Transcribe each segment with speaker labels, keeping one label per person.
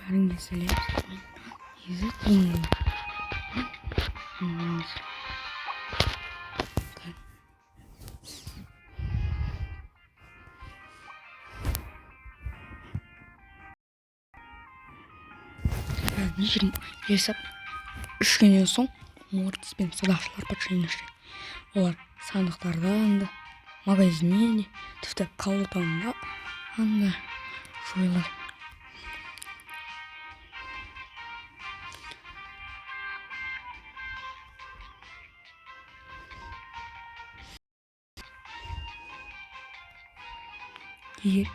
Speaker 1: бәріңе сәлем. Езі нешірін есіп үш күннен соң Мортис пен садақшылар патшайым олар сандықтарда анда магазинде тіпті қалутанында анда жойылады. Егер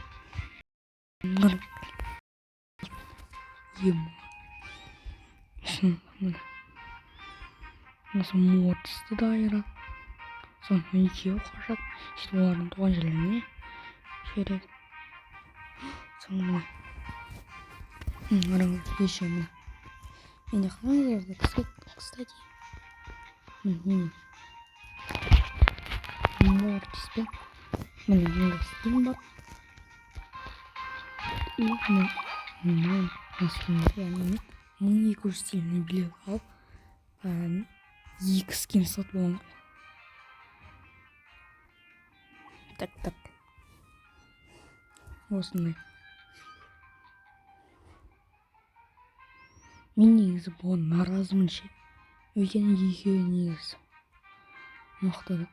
Speaker 1: Nasıl Mortis'te daire. Sonra ikiye koşar. İşte onların doğan yerlerini şöyle. Sonra aramız geçiyor. Yine kalan yerde kısaca. Mortis'te. Benim Mortis'im var. Aslında yani 1200 стильный билет алып екі скин сатып аламын. Так. Осындай. Мен негізі бұған наразымын ше. Өйткені екеуі негізі мықты да.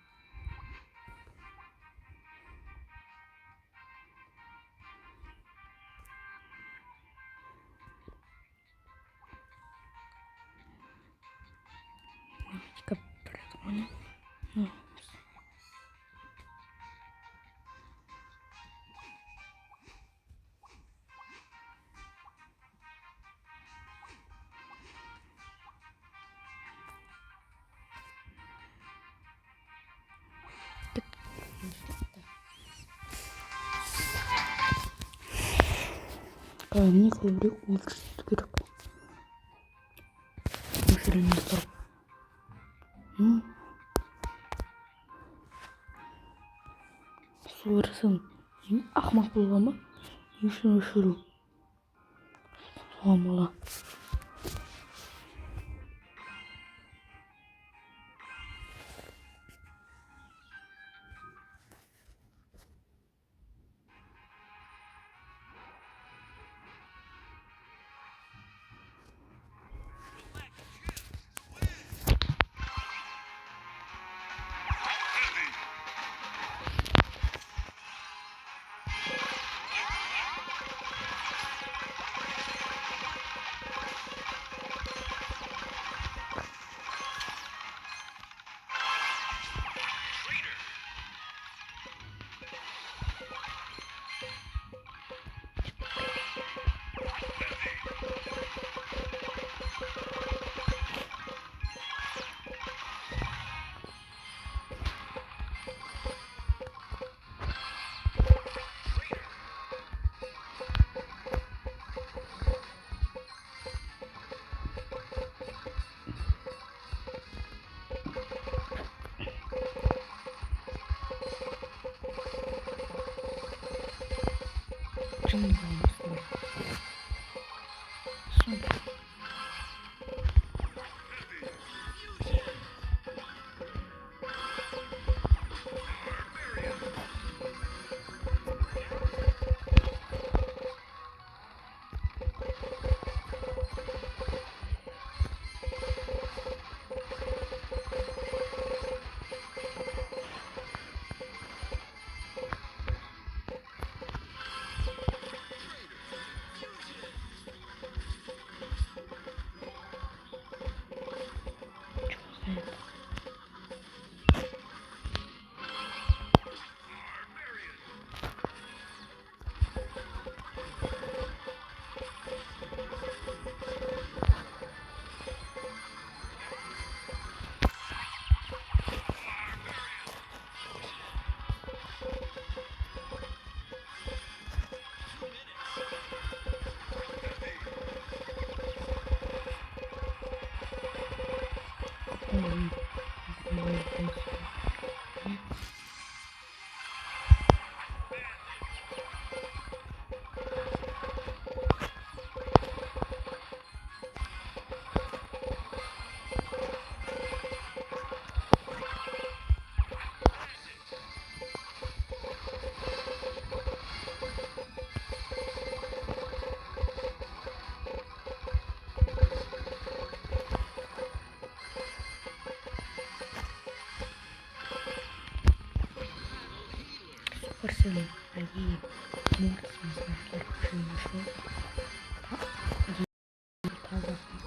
Speaker 1: Мне коврик лучше керек. Өшірілмей тұрып. Суырсын. Ақмақ болған ба? Үшін өшіру. Соған бола. Марселі, Алії, Морсі, знаки, що йшов, та запах.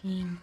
Speaker 1: Женя.